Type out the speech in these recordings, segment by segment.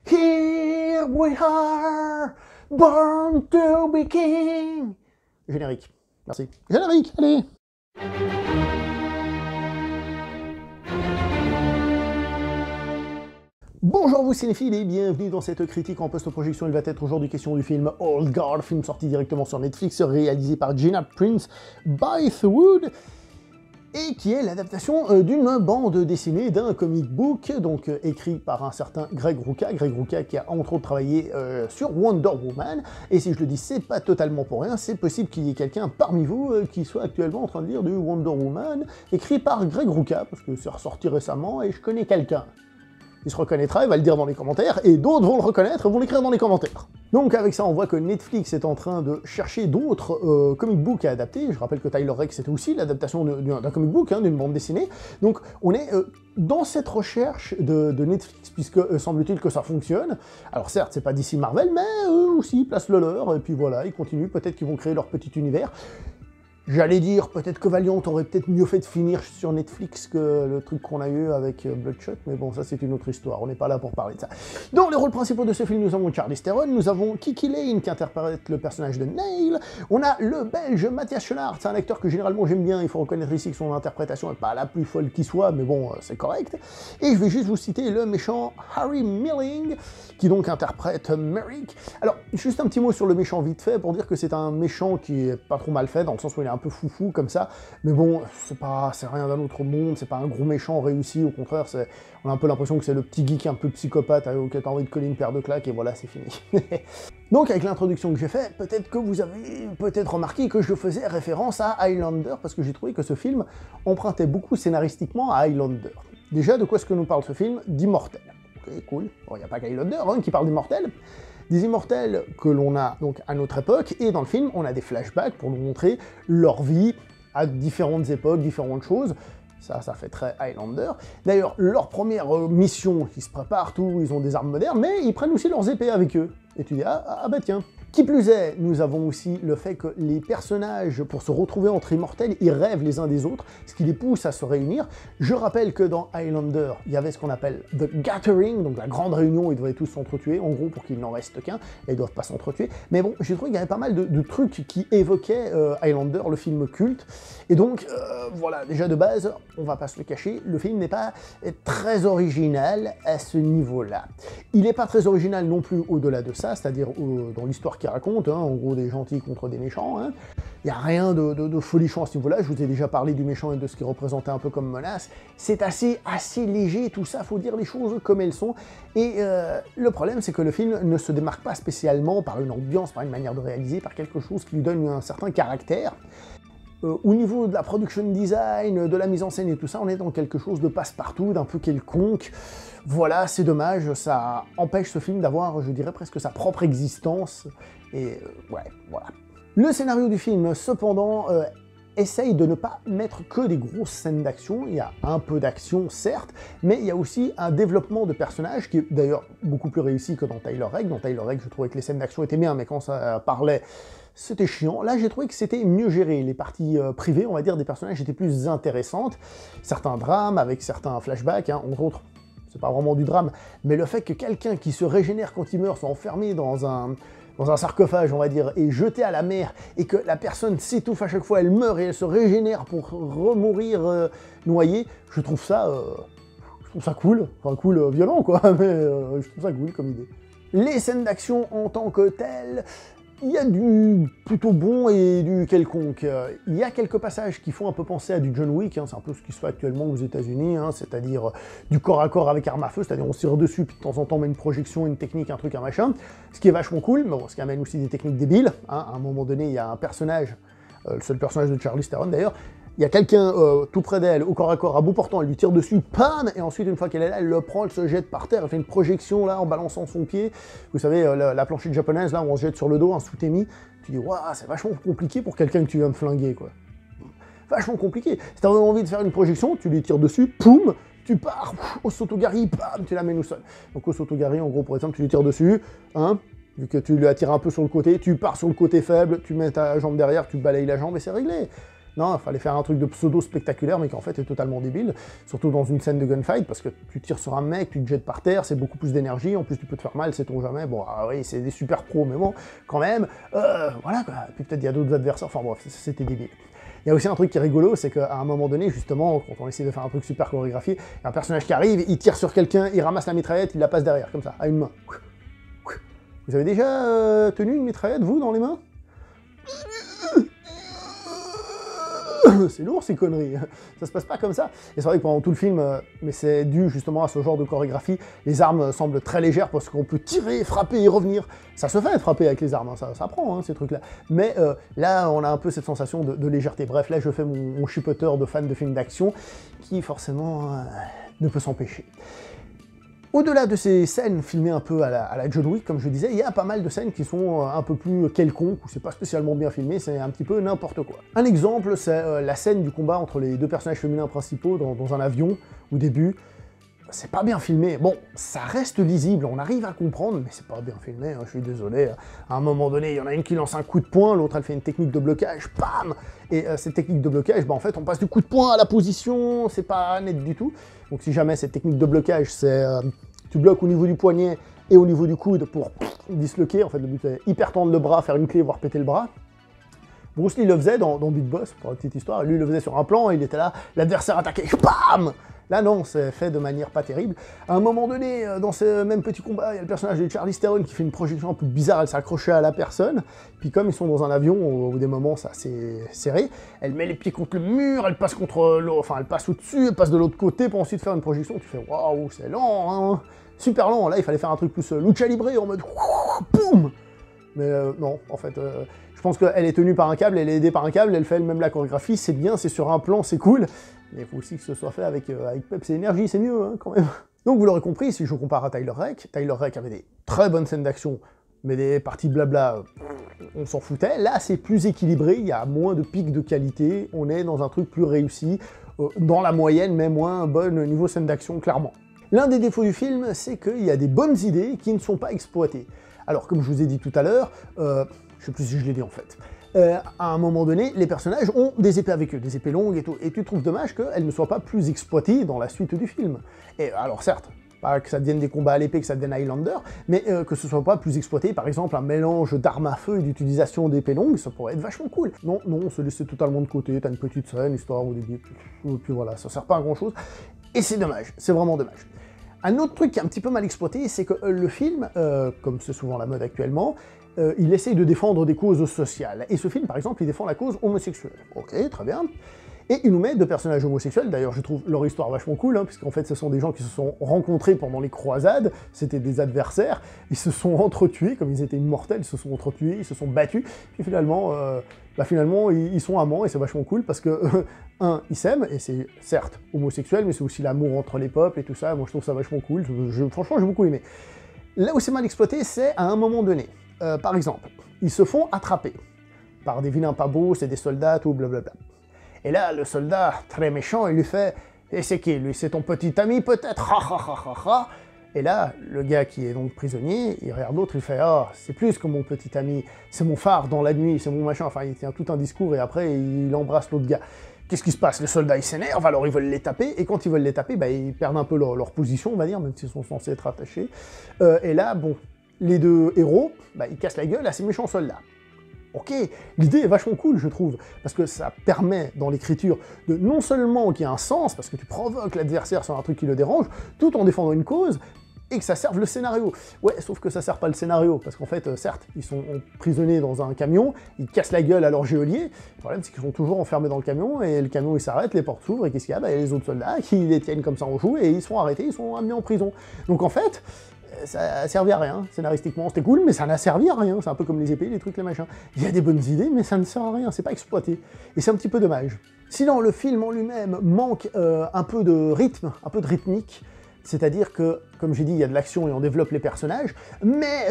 Here we are, born to be king. Générique. Merci. Générique, allez. Bonjour vous cinéphiles et bienvenue dans cette critique en post-projection. Il va être aujourd'hui question du film Old Guard, film sorti directement sur Netflix, réalisé par Gina Prince Bythewood, et qui est l'adaptation d'une bande dessinée d'un comic book, donc écrit par un certain Greg Rucka qui a entre autres travaillé sur Wonder Woman, et si je le dis, c'est pas totalement pour rien, c'est possible qu'il y ait quelqu'un parmi vous qui soit actuellement en train de lire du Wonder Woman, écrit par Greg Rucka, parce que c'est ressorti récemment, et je connais quelqu'un. Il se reconnaîtra, il va le dire dans les commentaires, et d'autres vont le reconnaître, vont l'écrire dans les commentaires. Donc avec ça, on voit que Netflix est en train de chercher d'autres comic books à adapter. Je rappelle que Tyler Rake, c'était aussi l'adaptation d'un comic book, hein, d'une bande dessinée. Donc on est dans cette recherche de Netflix, puisque semble-t-il que ça fonctionne. Alors certes, c'est pas DC Marvel, mais eux aussi placent le leur, et puis voilà, ils continuent, peut-être qu'ils vont créer leur petit univers. J'allais dire, peut-être que Valiant aurait peut-être mieux fait de finir sur Netflix que le truc qu'on a eu avec Bloodshot, mais bon, ça c'est une autre histoire, on n'est pas là pour parler de ça. Dans les rôles principaux de ce film, nous avons Charlize Theron, nous avons Kiki Lane qui interprète le personnage de Nail, on a le Belge Matthias Schoenaerts, c'est un acteur que généralement j'aime bien, il faut reconnaître ici que son interprétation n'est pas la plus folle qui soit, mais bon, c'est correct. Et je vais juste vous citer le méchant Harry Milling, qui donc interprète Merrick. Alors, juste un petit mot sur le méchant vite fait, pour dire que c'est un méchant qui est pas trop mal fait, dans le sens où il est un peu foufou comme ça, mais bon, c'est rien d'un autre monde, c'est pas un gros méchant réussi, au contraire, on a un peu l'impression que c'est le petit geek un peu psychopathe auquel t'as envie de coller une paire de claques, et voilà, c'est fini. Donc avec l'introduction que j'ai faite, peut-être que vous avez remarqué que je faisais référence à Highlander, parce que j'ai trouvé que ce film empruntait beaucoup scénaristiquement à Highlander. Déjà, de quoi est-ce que nous parle ce film? D'immortels. Ok, cool. Bon, il n'y a pas qu'Highlander hein, qui parle d'immortels. Des immortels que l'on a donc à notre époque, et dans le film, on a des flashbacks pour nous montrer leur vie à différentes époques, différentes choses. Ça fait très Highlander. D'ailleurs, leur première mission, ils se préparent tout, ils ont des armes modernes, mais ils prennent aussi leurs épées avec eux. Et tu dis, ah bah tiens. Qui plus est, nous avons aussi le fait que les personnages, pour se retrouver entre immortels, ils rêvent les uns des autres, ce qui les pousse à se réunir. Je rappelle que dans Highlander, il y avait ce qu'on appelle The Gathering, donc la grande réunion, ils devaient tous s'entretuer, en gros pour qu'il n'en reste qu'un, et ils doivent pas s'entretuer. Mais bon, j'ai trouvé qu'il y avait pas mal de trucs qui évoquaient Highlander, le film culte. Et donc, voilà, déjà de base, on va pas se le cacher, le film n'est pas très original à ce niveau-là. Il n'est pas très original non plus au-delà de ça, c'est-à-dire dans l'histoire qu'il raconte, hein, en gros des gentils contre des méchants. Hein. Il n'y a rien de folichon à ce niveau-là, je vous ai déjà parlé du méchant et de ce qu'il représentait un peu comme menace. C'est assez léger tout ça, faut dire les choses comme elles sont. Et le problème, c'est que le film ne se démarque pas spécialement par une ambiance, par une manière de réaliser, par quelque chose qui lui donne un certain caractère. Au niveau de la production design, de la mise en scène et tout ça, on est dans quelque chose de passe-partout, d'un peu quelconque. Voilà, c'est dommage, ça empêche ce film d'avoir, je dirais, presque sa propre existence. Et ouais, voilà. Le scénario du film, cependant, essaye de ne pas mettre que des grosses scènes d'action. Il y a un peu d'action, certes, mais il y a aussi un développement de personnages qui est d'ailleurs beaucoup plus réussi que dans Tyler Rake. Dans Tyler Rake, je trouvais que les scènes d'action étaient bien, mais quand ça parlait, c'était chiant. Là, j'ai trouvé que c'était mieux géré. Les parties privées, on va dire, des personnages étaient plus intéressantes. Certains drames avec certains flashbacks, hein, entre autres, c'est pas vraiment du drame, mais le fait que quelqu'un qui se régénère quand il meurt soit enfermé dans un sarcophage, on va dire, et jeté à la mer, et que la personne s'étouffe à chaque fois, elle meurt et elle se régénère pour remourir noyée, je trouve ça cool. Enfin, cool violent, quoi, mais je trouve ça cool comme idée. Les scènes d'action en tant que telles, il y a du plutôt bon et du quelconque. Il y a quelques passages qui font un peu penser à du John Wick, hein, c'est un peu ce qui se fait actuellement aux États-Unis, hein, c'est-à-dire du corps à corps avec arme à feu, c'est-à-dire on se tire dessus, puis de temps en temps on met une projection, une technique, un truc, un machin, ce qui est vachement cool, mais bon, ce qui amène aussi des techniques débiles. Hein. À un moment donné, il y a un personnage, le seul personnage de Charlize Theron d'ailleurs, il y a quelqu'un tout près d'elle, au corps à corps, à bout portant, elle lui tire dessus, pam, et ensuite, une fois qu'elle est là, elle le prend, elle se jette par terre, elle fait une projection, là, en balançant son pied. Vous savez, la planchette japonaise, là, où on se jette sur le dos, un sous-témi. Tu dis, waouh, c'est vachement compliqué pour quelqu'un que tu viens de flinguer, quoi. Vachement compliqué. Si t'as vraiment envie de faire une projection, tu lui tires dessus, poum, tu pars, au Sotogari, pam, tu l'amènes au sol. Donc au Sotogari, en gros, par exemple, tu lui tires dessus, hein, vu que tu lui attires un peu sur le côté, tu pars sur le côté faible, tu mets ta jambe derrière, tu balayes la jambe et c'est réglé. Non, il fallait faire un truc de pseudo-spectaculaire, mais qui en fait est totalement débile, surtout dans une scène de gunfight, parce que tu tires sur un mec, tu te jettes par terre, c'est beaucoup plus d'énergie, en plus tu peux te faire mal, c'est ton jamais. Bon, ah oui, c'est des super pros, mais bon, quand même, voilà quoi. Puis peut-être il y a d'autres adversaires, enfin bref, c'était débile. Il y a aussi un truc qui est rigolo, c'est qu'à un moment donné, justement, quand on essaie de faire un truc super chorégraphié, il y a un personnage qui arrive, il tire sur quelqu'un, il ramasse la mitraillette, il la passe derrière, comme ça, à une main. Vous avez déjà tenu une mitraillette, vous, dans les mains? C'est lourd ces conneries, ça se passe pas comme ça. Et c'est vrai que pendant tout le film, mais c'est dû justement à ce genre de chorégraphie, les armes semblent très légères parce qu'on peut tirer, frapper et revenir. Ça se fait de frapper avec les armes, hein, ça prend ces trucs-là. Mais là, on a un peu cette sensation de légèreté. Bref, là je fais mon chipoteur de fan de films d'action qui forcément ne peut s'empêcher. Au-delà de ces scènes filmées un peu à la John Wick, comme je disais, il y a pas mal de scènes qui sont un peu plus quelconques, où c'est pas spécialement bien filmé, c'est un petit peu n'importe quoi. Un exemple, c'est la scène du combat entre les deux personnages féminins principaux dans un avion, au début. C'est pas bien filmé. Bon, ça reste lisible, on arrive à comprendre, mais c'est pas bien filmé, hein, je suis désolé. À un moment donné, il y en a une qui lance un coup de poing, l'autre elle fait une technique de blocage, bam! Et cette technique de blocage, en fait, on passe du coup de poing à la position, c'est pas net du tout. Donc si jamais cette technique de blocage, c'est tu bloques au niveau du poignet et au niveau du coude pour disloquer, en fait le but c'est hyper tendre le bras, faire une clé, voire péter le bras. Bruce Lee le faisait dans Big Boss, pour la petite histoire, lui il le faisait sur un plan, il était là, l'adversaire attaquait, bam! Là non, c'est fait de manière pas terrible. À un moment donné, dans ce même petit combat, il y a le personnage de Charlize Theron qui fait une projection un peu bizarre, elle s'est accrochée à la personne, puis comme ils sont dans un avion, au bout des moments ça c'est serré, elle met les pieds contre le mur, elle passe contre l'autre, enfin elle passe au-dessus, elle passe de l'autre côté pour ensuite faire une projection, tu fais waouh, c'est lent, hein, super lent, là il fallait faire un truc plus lucha libre en mode boum. Mais non, en fait, je pense qu'elle est tenue par un câble, elle est aidée par un câble, elle fait elle-même la chorégraphie, c'est bien, c'est sur un plan, c'est cool, mais il faut aussi que ce soit fait avec peps et énergie, c'est mieux, hein, quand même. Donc vous l'aurez compris, si je compare à Tyler Rake avait des très bonnes scènes d'action, mais des parties blabla, on s'en foutait. Là, c'est plus équilibré, il y a moins de pics de qualité, on est dans un truc plus réussi, dans la moyenne, mais moins bonne niveau scène d'action, clairement. L'un des défauts du film, c'est qu'il y a des bonnes idées qui ne sont pas exploitées. Alors, comme je vous ai dit tout à l'heure, je sais plus si je l'ai dit en fait, à un moment donné, les personnages ont des épées avec eux, des épées longues et tout, et tu trouves dommage qu'elles ne soient pas plus exploitées dans la suite du film. Et alors certes, pas que ça devienne des combats à l'épée, que ça devienne Highlander, mais que ce soit pas plus exploité, par exemple un mélange d'armes à feu et d'utilisation d'épées longues, ça pourrait être vachement cool. Non, non, on se laisse totalement de côté, t'as une petite scène, histoire au début, puis voilà, ça sert pas à grand chose, et c'est dommage, c'est vraiment dommage. Un autre truc qui est un petit peu mal exploité, c'est que le film, comme c'est souvent la mode actuellement, il essaye de défendre des causes sociales. Et ce film, par exemple, il défend la cause homosexuelle. Ok, très bien. Et il nous met deux personnages homosexuels, d'ailleurs je trouve leur histoire vachement cool, hein, puisqu'en fait ce sont des gens qui se sont rencontrés pendant les croisades, c'était des adversaires, ils se sont entretués, comme ils étaient immortels, ils se sont entretués, ils se sont battus, puis finalement, ils sont amants, et c'est vachement cool, parce que, ils s'aiment, et c'est certes homosexuel, mais c'est aussi l'amour entre les peuples et tout ça, moi je trouve ça vachement cool, franchement j'ai beaucoup aimé. Là où c'est mal exploité, c'est à un moment donné. Par exemple, ils se font attraper par des vilains pas beaux, c'est des soldats, tout blablabla. Et là, le soldat, très méchant, il lui fait « Et c'est qui, lui? C'est ton petit ami, peut-être? Ha ha ha ha ha !» Et là, le gars qui est donc prisonnier, il regarde l'autre, il fait « Ah, c'est plus que mon petit ami, c'est mon phare dans la nuit, c'est mon machin. » Enfin, il tient tout un discours et après, il embrasse l'autre gars. Qu'est-ce qui se passe? Les soldats, ils s'énervent, alors ils veulent les taper, et quand ils veulent les taper, ils perdent un peu leur position, on va dire, même s'ils sont censés être attachés. Et là, bon, les deux héros, ils cassent la gueule à ces méchants soldats. Ok, l'idée est vachement cool, je trouve, parce que ça permet, dans l'écriture, de non seulement qu'il y ait un sens, parce que tu provoques l'adversaire sur un truc qui le dérange, tout en défendant une cause, et que ça serve le scénario. Ouais, sauf que ça sert pas le scénario, parce qu'en fait, certes, ils sont emprisonnés dans un camion, ils cassent la gueule à leur geôlier, le problème c'est qu'ils sont toujours enfermés dans le camion, et le camion il s'arrête, les portes s'ouvrent, et qu'est-ce qu'il y a? Il y a les autres soldats qui les tiennent comme ça en joue, et ils sont arrêtés, ils sont amenés en prison. Donc en fait, ça a servi à rien, scénaristiquement c'était cool, mais ça n'a servi à rien, c'est un peu comme les épées, les trucs, les machins. Il y a des bonnes idées, mais ça ne sert à rien, c'est pas exploité. Et c'est un petit peu dommage. Sinon, le film en lui-même manque un peu de rythme, un peu de rythmique, c'est-à-dire que, comme j'ai dit, il y a de l'action et on développe les personnages, mais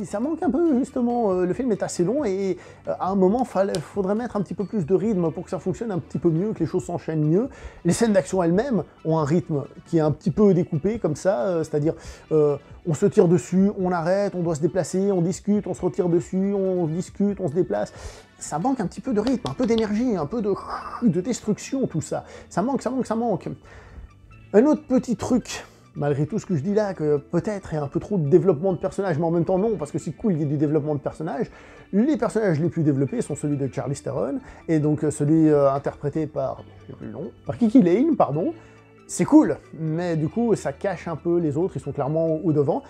ça manque un peu, justement. Le film est assez long et à un moment, faudrait mettre un petit peu plus de rythme pour que ça fonctionne un petit peu mieux, que les choses s'enchaînent mieux. Les scènes d'action elles-mêmes ont un rythme qui est un petit peu découpé, comme ça, c'est-à-dire on se tire dessus, on arrête, on doit se déplacer, on discute, on se retire dessus, on discute, on se déplace. Ça manque un petit peu de rythme, un peu d'énergie, un peu de destruction, tout ça. Ça manque, ça manque, ça manque. Un autre petit truc, malgré tout ce que je dis là, que peut-être il y a un peu trop de développement de personnages, mais en même temps non, parce que c'est cool qu'il y ait du développement de personnages. Les personnages les plus développés sont celui de Charlize Theron, et donc celui interprété par, je sais plus le nom, par Kiki Layne, pardon. C'est cool, mais du coup ça cache un peu les autres, ils sont clairement au devant.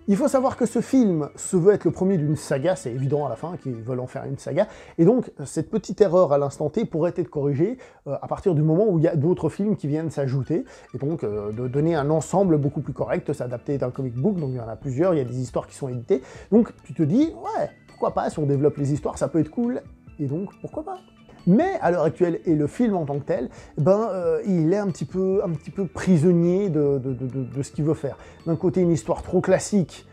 Il faut savoir que ce film se veut être le premier d'une saga, c'est évident à la fin qu'ils veulent en faire une saga, et donc cette petite erreur à l'instant T pourrait être corrigée à partir du moment où il y a d'autres films qui viennent s'ajouter, et donc de donner un ensemble beaucoup plus correct, s'adapter d'un comic book, donc il y en a plusieurs, il y a des histoires qui sont éditées, donc tu te dis, ouais, pourquoi pas, si on développe les histoires, ça peut être cool, et donc pourquoi pas. Mais à l'heure actuelle, et le film en tant que tel, il est un petit peu prisonnier de ce qu'il veut faire. D'un côté, une histoire trop classique,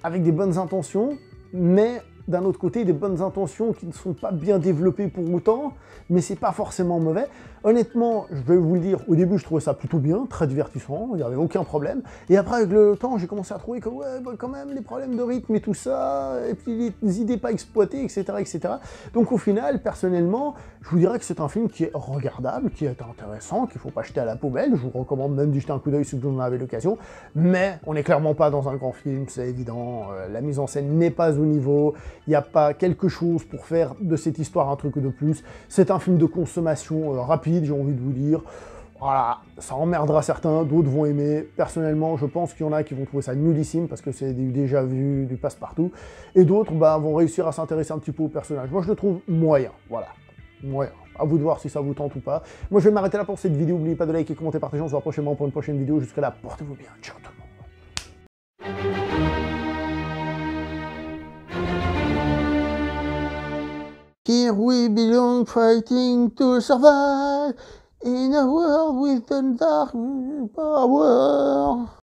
avec des bonnes intentions, mais d'un autre côté, des bonnes intentions qui ne sont pas bien développées pour autant, mais c'est pas forcément mauvais. Honnêtement, je vais vous le dire, au début je trouvais ça plutôt bien, très divertissant, il n'y avait aucun problème, et après avec le temps j'ai commencé à trouver que ouais, quand même, les problèmes de rythme et tout ça, et puis les idées pas exploitées, etc., etc. Donc au final, personnellement, je vous dirais que c'est un film qui est regardable, qui est intéressant, qu'il faut pas jeter à la poubelle, je vous recommande même d'y jeter un coup d'œil si vous en avez l'occasion, mais on n'est clairement pas dans un grand film, c'est évident, la mise en scène n'est pas au niveau, il n'y a pas quelque chose pour faire de cette histoire un truc de plus, c'est un film de consommation rapide, j'ai envie de vous dire. Voilà, ça emmerdera certains, d'autres vont aimer. Personnellement, je pense qu'il y en a qui vont trouver ça nullissime parce que c'est du déjà vu, du passe-partout. Et d'autres vont réussir à s'intéresser un petit peu au personnage. Moi, je le trouve moyen, voilà. Moyen. À vous de voir si ça vous tente ou pas. Moi, je vais m'arrêter là pour cette vidéo. N'oubliez pas de liker, commenter, partager. On se voit prochainement pour une prochaine vidéo. Jusque là, portez-vous bien. Ciao tout le monde. Here we belong, fighting to survive in a world with a dark power.